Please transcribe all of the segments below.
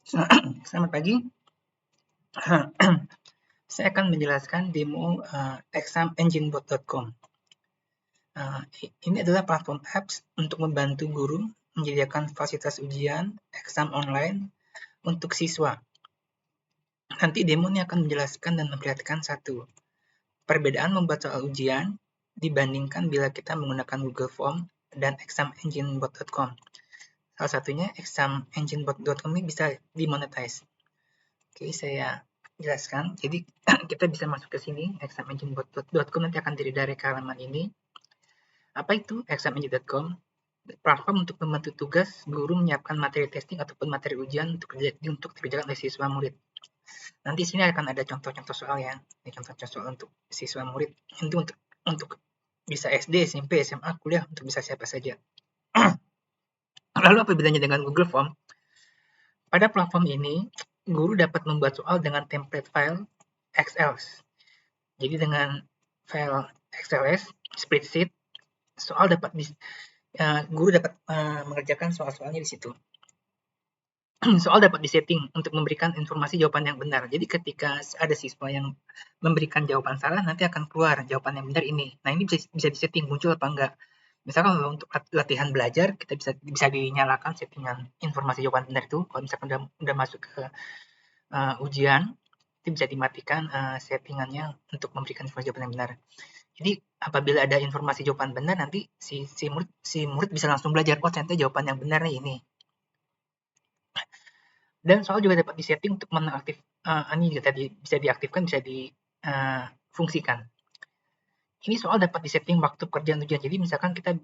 Selamat pagi. Saya akan menjelaskan demo examenginebot.com. Ini adalah platform apps untuk membantu guru menyediakan fasilitas ujian exam online untuk siswa. Nanti demo ini akan menjelaskan dan memperlihatkan satu perbedaan membuat soal ujian dibandingkan bila kita menggunakan Google Form dan examenginebot.com. Salah satunya examenginebot.com ini bisa dimonetize. Oke, saya jelaskan. Jadi kita bisa masuk ke sini, examenginebot.com, nanti akan redirect ke halaman ini. Apa itu examenengine.com? Platform untuk membantu tugas guru menyiapkan materi testing ataupun materi ujian untuk dikerjakan oleh siswa murid. Nanti sini akan ada contoh-contoh soal ya. Ini contoh-contoh soal untuk siswa murid. Itu untuk bisa SD, SMP, SMA, kuliah, untuk bisa siapa saja. Lalu apa bedanya dengan Google Form? Pada platform ini, guru dapat membuat soal dengan template file XLS. Jadi dengan file XLS, spreadsheet, guru dapat mengerjakan soal-soalnya di situ. Soal dapat disetting untuk memberikan informasi jawaban yang benar. Jadi ketika ada siswa yang memberikan jawaban salah, nanti akan keluar jawaban yang benar ini. Nah, ini bisa disetting muncul apa enggak. Misalkan kalau untuk latihan belajar, kita bisa dinyalakan settingan informasi jawaban benar itu. Kalau misalkan udah masuk ke ujian, itu bisa dimatikan settingannya untuk memberikan informasi jawaban yang benar. Jadi apabila ada informasi jawaban benar, nanti si murid bisa langsung belajar, oh ternyata jawaban yang benar nih ini. Dan soal juga dapat disetting untuk ini juga tadi bisa diaktifkan, bisa difungsikan. Ini soal dapat disetting waktu pekerjaan ujian. Jadi misalkan kita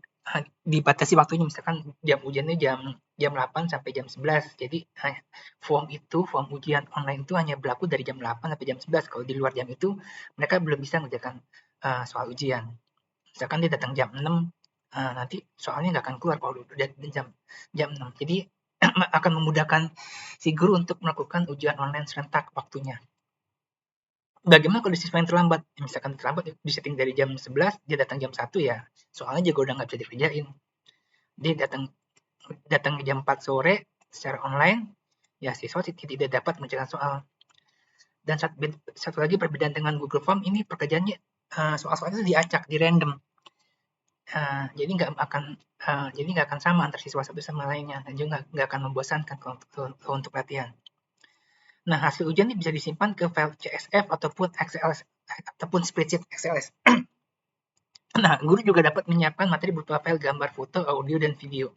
dibatasi waktunya, misalkan jam ujiannya jam 8 sampai jam 11. Jadi form ujian online itu hanya berlaku dari jam 8 sampai jam 11. Kalau di luar jam itu mereka belum bisa mengerjakan soal ujian. Misalkan dia datang jam 6, nanti soalnya nggak akan keluar kalau udah jam 6. Jadi akan memudahkan si guru untuk melakukan ujian online serentak waktunya. Bagaimana kalau siswa yang terlambat? Misalkan terlambat disetting dari jam 11, dia datang jam 1 ya, soalnya juga udah nggak bisa dikerjain. Dia datang jam 4 sore secara online, ya siswa tidak dapat mengerjakan soal. Dan satu lagi perbedaan dengan Google Form, ini pekerjaannya soal-soalnya itu diacak, di random. Jadi nggak akan sama antar siswa satu sama lainnya, dan juga nggak akan membosankan kalau untuk latihan. Nah, hasil ujian ini bisa disimpan ke file CSV ataupun XLS ataupun spreadsheet XLS. Nah, guru juga dapat menyiapkan materi berupa file gambar, foto, audio, dan video.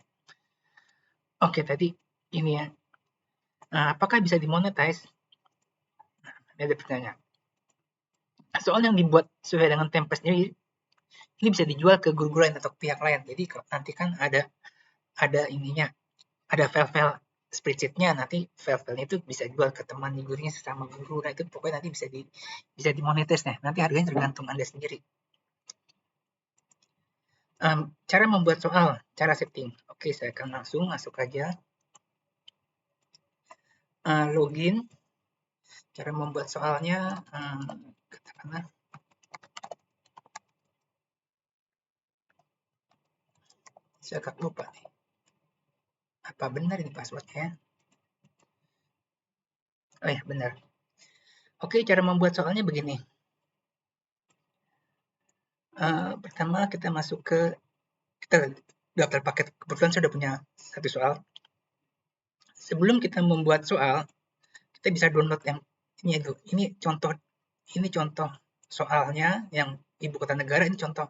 Oke, tadi ini ya. Apakah bisa dimonetize? Nah, ini ada pertanyaan. Soal yang dibuat sesuai dengan template sendiri, ini bisa dijual ke guru-guru lain atau pihak lain. Jadi nanti kan ada ininya, ada file-file spreadsheet-nya, nanti file-filenya itu bisa jual ke teman di gurunya sesama guru. Nah, itu pokoknya nanti bisa dimonetize. Nanti harganya tergantung Anda sendiri. Cara membuat soal, cara setting. Oke, saya akan langsung masuk aja. Login. Cara membuat soalnya, katakanlah saya agak lupa nih. Apa benar ini passwordnya? Oh ya, benar. Oke, cara membuat soalnya begini. Pertama kita masuk ke daftar paket. Kebetulan saya sudah punya satu soal. Sebelum kita membuat soal, kita bisa download yang ini itu. Ini contoh soalnya yang ibu kota negara, ini contoh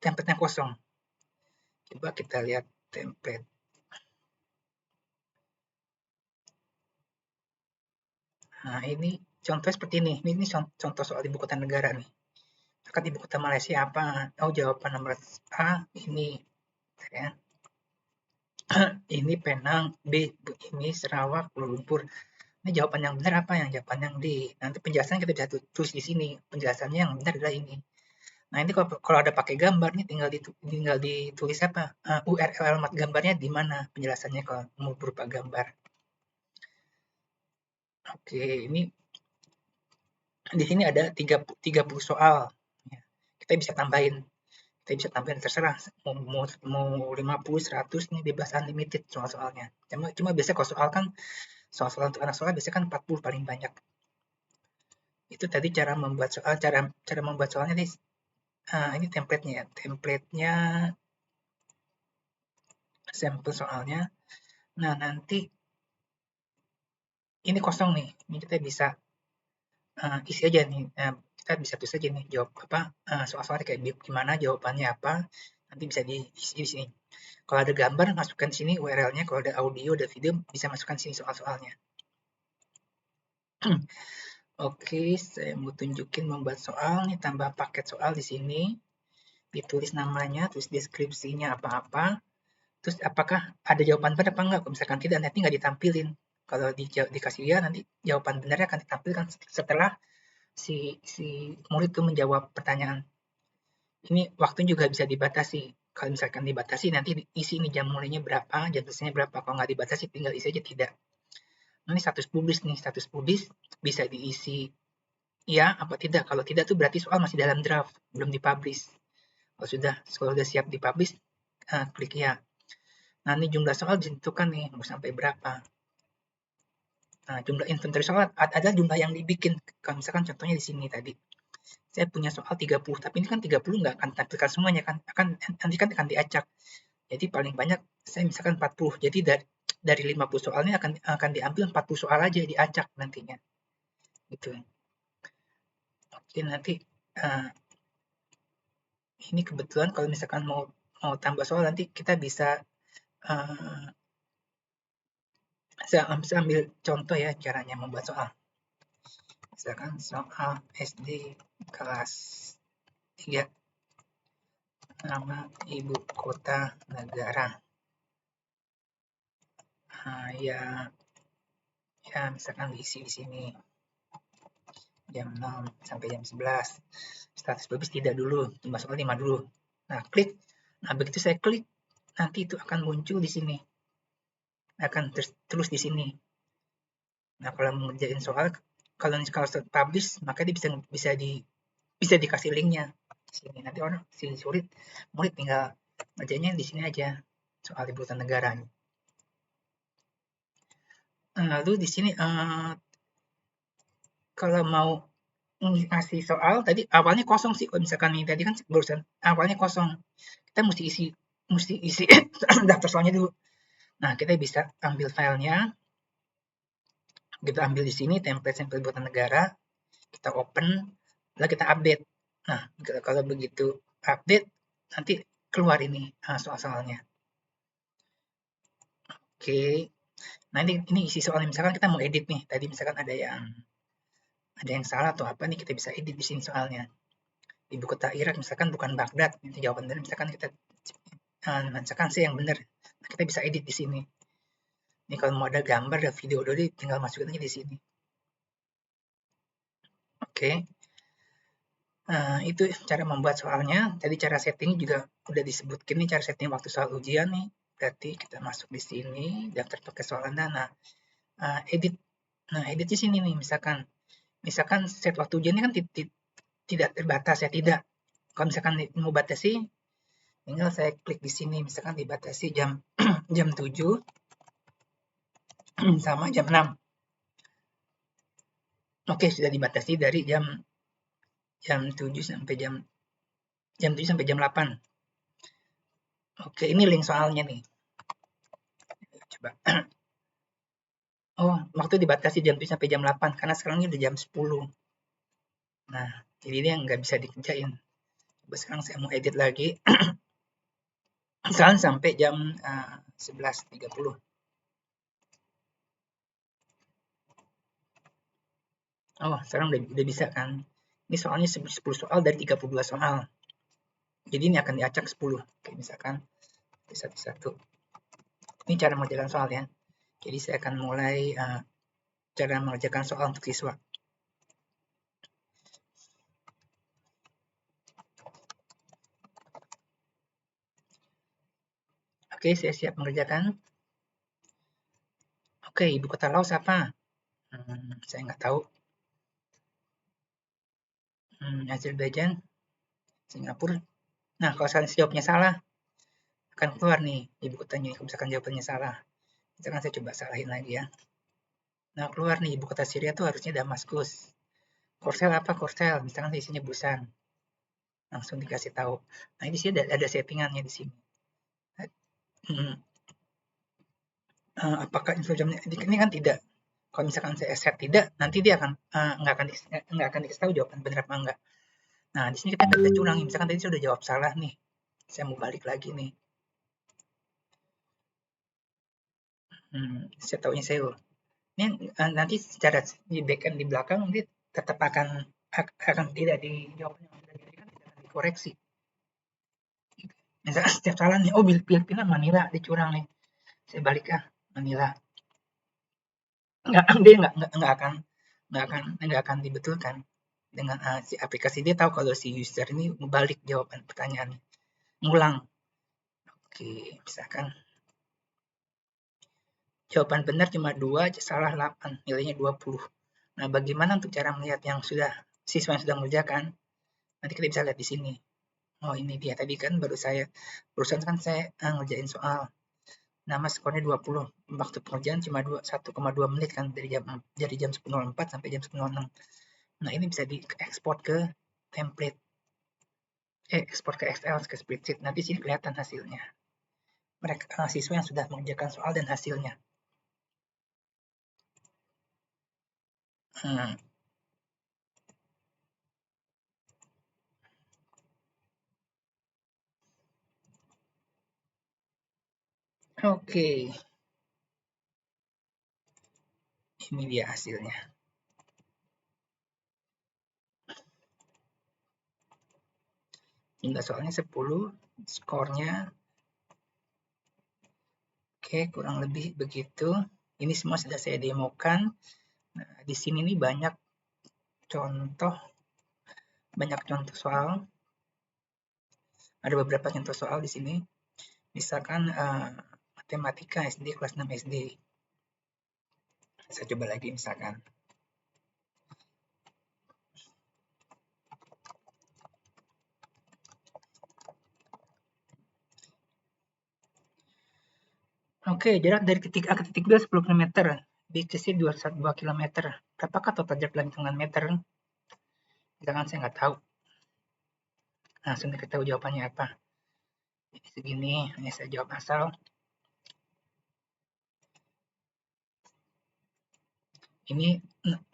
template-nya kosong. Coba kita lihat template. Nah, ini contoh seperti ini. Ini contoh soal ibu kota negara nih. Kan ibu kota Malaysia apa? Oh, jawaban nomor A ini ya. Ini Penang, B ini Sarawak, Kuala Lumpur. Ini jawaban yang benar apa? Yang jawaban yang D. Nanti penjelasan kita bisa tulis di sini. Penjelasannya yang benar adalah ini. Nah, ini kalau ada pakai gambar nih tinggal ditulis apa? URL alamat gambarnya di mana? Penjelasannya kalau mau berupa gambar. Oke, ini di sini ada 30 soal. Kita bisa tambahin. Kita bisa tampilkan terserah, mau 50, 100 nih bebas unlimited soal-soalnya. Cuma biasa kalau soal kan, soal-soal untuk anak sekolah biasanya kan 40 paling banyak. Itu tadi cara membuat soal, cara membuat soalnya nih. Ini template-nya ya. Template-nya sampel soalnya. Nah, nanti ini kosong nih. Ini kita bisa isi aja nih. Kita bisa tulis aja nih jawab apa soal-soalnya kayak gimana, jawabannya apa. Nanti bisa diisi di sini. Kalau ada gambar masukkan sini URL-nya, kalau ada audio, ada video bisa masukkan sini soal-soalnya. Oke, saya mau tunjukin membuat soal nih, tambah paket soal di sini. Ditulis namanya, terus deskripsinya apa-apa. Terus apakah ada jawaban benar apa enggak? Kalau misalkan tidak, nanti nggak ditampilin. Kalau dikasih dia, nanti jawaban benarnya akan ditampilkan setelah si murid itu menjawab pertanyaan. Ini waktu juga bisa dibatasi. Kalau misalkan dibatasi, nanti isi ini jam mulainya berapa, jam selesainya berapa. Kalau nggak dibatasi, tinggal isi aja tidak. Ini status publis nih, status publis bisa diisi ya apa tidak. Kalau tidak tuh berarti soal masih dalam draft, belum dipublish. Kalau sudah siap dipublish, klik ya. Nah, ini jumlah soal ditentukan nih, mau sampai berapa. Nah, jumlah inventory soal adalah jumlah yang dibikin. Kalau misalkan contohnya di sini tadi, saya punya soal 30, tapi ini kan 30 nggak akan tampilkan semuanya kan, nanti kan akan diacak. Jadi paling banyak saya misalkan 40. Jadi dari 50 soal ini akan diambil 40 soal aja diacak nantinya. Gitu. Oke, nanti ini kebetulan kalau misalkan mau tambah soal nanti kita bisa saya ambil contoh ya caranya membuat soal. Misalkan soal SD kelas 3, nama ibu kota negara. Ya misalkan diisi di sini jam 6 sampai jam 11. Status publis tidak dulu, jumlah soal 5 dulu. Nah, klik. Nah, begitu saya klik, nanti itu akan muncul di sini. Akan terus di sini. Nah, kalau mengerjain soal, kalau publish, maka dia bisa dikasih linknya sini. Nanti orang murid tinggal ngerjainnya di sini aja soal ibu kota negara. Lalu di sini kalau mau ngasih soal tadi awalnya kosong sih, kalau misalkan ini tadi kan barusan awalnya kosong, kita mesti isi daftar soalnya dulu. Nah, kita bisa ambil filenya, kita ambil di sini template sampel ibu kota negara, kita open, lalu kita update. Nah, kalau begitu update, nanti keluar ini soal-soalnya. Oke, nah ini isi soalnya. Misalkan kita mau edit nih, tadi misalkan ada yang salah atau apa nih, kita bisa edit di sini soalnya. Ibu kota Irak misalkan bukan Baghdad, itu jawaban benar. Misalkan kita misalkan sih yang benar, nah, kita bisa edit di sini. Ini kalau mau ada gambar, ada video, tinggal masukin aja di sini. Oke. Itu cara membuat soalnya. Tadi cara setting juga udah disebutkan nih, cara setting waktu soal ujian nih. Berarti kita masuk di sini, daftar pakai soal Anda. Nah, edit. Nah, edit di sini nih, misalkan set waktu ujian ini kan tidak terbatas ya, tidak. Kalau misalkan mau batasi, tinggal saya klik di sini, misalkan dibatasi jam jam 7 sama jam 6. Oke, sudah dibatasi dari jam 7 sampai jam 7 sampai jam 8. Oke, ini link soalnya nih. Coba. Oh, waktu dibatasi jam 7 sampai jam 8 karena sekarang ini udah jam 10. Nah, jadi dia nggak bisa dikerjain. Coba sekarang saya mau edit lagi. Sekarang sampai jam 11.30. Oh, sekarang udah bisa kan? Ini soalnya 10 soal dari 32 soal. Jadi ini akan diacak 10. Oke, misalkan satu-satu. Ini cara mengerjakan soal ya. Jadi saya akan mulai cara mengerjakan soal untuk siswa. Oke, saya siap mengerjakan. Oke, ibu kota Laos apa? Saya nggak tahu. Azerbaijan, Singapura, Nah, kalau jawabnya salah, akan keluar nih di buku tanya. Kalau misalkan jawabannya salah, misalkan saya coba salahin lagi ya. Nah, keluar nih ibu kota Syria tuh harusnya Damaskus. Korsel apa Korsel? Misalkan isinya Busan. Langsung dikasih tahu. Nah, di sini ada settingannya di sini. Hmm. Apakah info jamnya ini kan tidak. Kalau misalkan saya set tidak, nanti dia akan nggak akan dikasih tahu jawaban benar apa enggak. Nah, di sini kita nggak bisa curang. Misalkan tadi saya udah jawab salah nih, saya mau balik lagi nih. Saya tahunya saya ini nanti secara di backend di belakang nanti tetap akan tidak dijawab yang sudah diberikan, tidak akan dikoreksi. Misalkan setiap salah nih, oh Filipina Manila dicurang nih, saya balik Manila. Dia nggak akan dibetulkan dengan si aplikasi. Dia tahu kalau si user ini membalik jawaban pertanyaan, ngulang. Oke, misalkan jawaban benar cuma 2, salah 8, nilainya 20. Nah, bagaimana untuk cara melihat yang siswa yang sudah mengerjakan? Nanti kita bisa lihat di sini. Oh, ini dia tadi kan barusan kan saya ngerjain soal. Nama skornya 20. Waktu pengerjaan cuma 1,2 menit kan dari jam 10.04 sampai jam 10.06. Nah, ini bisa diekspor ke template. Ekspor ke Excel, ke spreadsheet. Nanti sini kelihatan hasilnya. Mereka siswa yang sudah mengerjakan soal dan hasilnya. Oke. Ini dia hasilnya. Jumlah soalnya 10, skornya oke, kurang lebih begitu. Ini semua sudah saya demokan. Nah, di sini nih banyak contoh soal. Ada beberapa contoh soal di sini. Misalkan matematika SD kelas 6 SD. Saya coba lagi misalkan. Oke, jarak dari titik A ke titik B 10 km. Diisi 2 km. Berapakah total jarak dalam hitungan meter? Misalkan saya nggak tahu. Langsung kita tahu jawabannya apa. Ini segini, ini saya jawab asal. Ini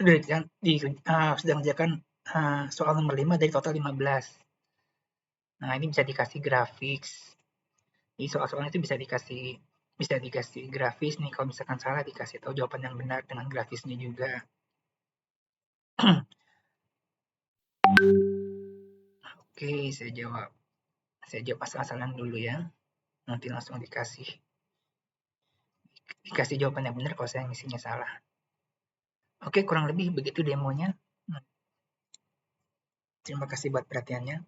sedang mengerjakan soal nomor 5 dari total 15. Nah, ini bisa dikasih grafis. Jadi soal-soalnya itu bisa dikasih grafis nih. Kalau misalkan salah dikasih tahu jawaban yang benar dengan grafisnya juga. Oke, saya jawab asal-asalan dulu ya. Nanti langsung dikasih jawaban yang benar kalau saya ngisinya salah. Oke, kurang lebih begitu demonya. Terima kasih buat perhatiannya.